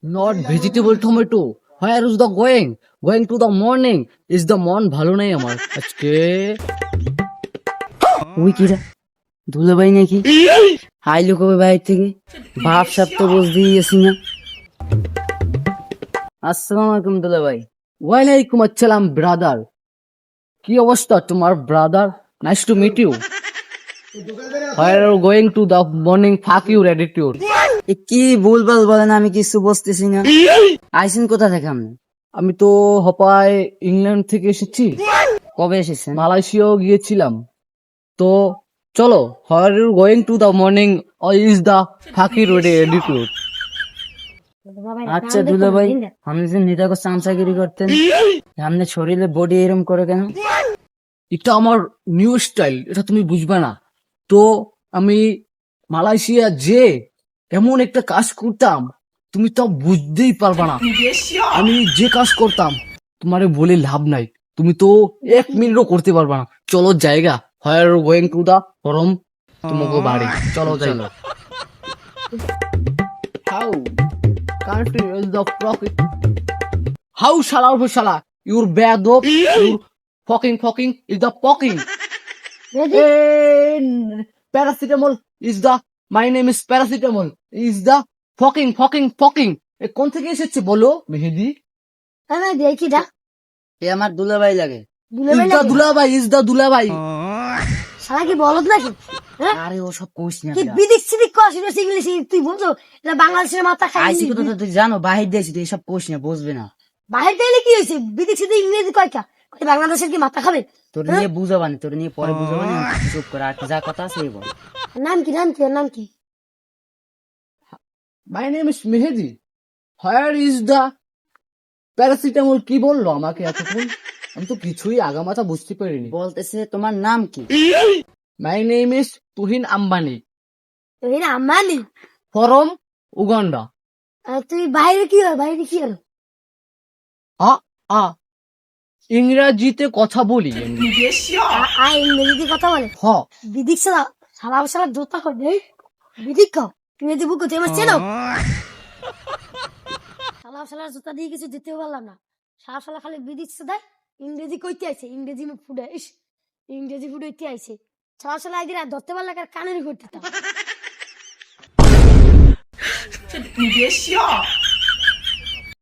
Not vegetable tomato. Where is the going? Going to the morning. Is the morn ভালো নাই আমার আজকে। ওই কি রে দুলা ভাই নাকি আইলো কবে বাইরে থেকে বাপ সাপ তো বুঝ দিয়েছি না। আসসালামু আলাইকুম দুলা ভাই। ওয়ালাইকুম আসসালাম ব্রাদার। কি অবস্থা তোমার brother? Nice to meet you. Where are you going to the morning? Fuck your attitude. এ কি ভুলভাল বলেন, আমি কিছু বুঝতেছি না। আইসেন কোথা থেকে আপনি? আমি তো হপায় ইংল্যান্ড থেকে এসেছি, কবে এসেছেন? মালয়েশিয়াও গিয়েছিলাম। তো চলো, Where are you going to the morning? Or is the fuck your attitude? আচ্ছা দুলা ভাই, আপনি যে নিদাকে চামচাগিরি করতেন, আপনি শরীরে বডি এরম করে কেন? এটা আমার নিউ স্টাইল, এটা তুমি বুঝবে না। তো আমি মালয়েশিয়া যে এমন একটা কাজ করতাম, তুমি তো বুঝতেই পারবা না। আমি যে কাজ করতাম তোমারে বলে লাভ নাই, তুমি তো 1 মিনিটও করতে পারবা না। চলো জায়গা, Where are you going to the form তোমাকে বাড়ি, চলো চলো। How country is the profit? How শালা your bad dog, your fucking is the fucking. Paracetamol is the, my name is paracetamol is the fucking. কোন থেকে এসেছে বলো মেহেদি? আমি দেখি দা এ আমার দুলা ভাই লাগে। is the দুলাভাই। সারা কি বলদ নাকি? হ্যাঁ? আরে ও সব কোশ না। কি বিদিক সিদিক কস ইংলিশ তুই বুঝছো? এটা বাংলাদেশের মাথা খাই। আইসি কথা তো তুই জানো, বাহির দেশে তুই সব কোশ না, বুঝবে না। বাহির গেলে কি হয়েছে? বিদিক সিদিক ইংরেজি কয়টা? বাংলাদেশের কি মাথা খাবে? তোর নিয়ে বুঝাবানি, তোর নিয়ে পরে বুঝাবানি। চুপ করে আর যা কথা আছে এই বল। নাম কি? My name is Mehedi. Where is the paracetamol? কি বললো আমাকে এতক্ষণ? আমি তো কিছুই আগামাথা বুঝতে পারিনি। বলতেছে তোমার নাম কি? My name is Tuhin Ambani, তুই না আম্বানি। Form Uganda. আর তুই বাইরে কি হলো? ইংরেজিতে কথা বলি। ইংরেজিতে কথা বলে? হ। বিদিক সালা জোতা কর দেই। বিদিক কও ইংরেজি বুক তুই আমার চেনো? সালা জোতা দিয়ে কিছু দিতে পারলাম না। সালা খালি বিদিক দেয়, ইংরেজি কইতে আইছে, ইংরেজি মুখ ফুটাইস, ইংরেজি ফুটাইতে আইছে। সালা একদিন আর ধরতে পারলে কানের করতে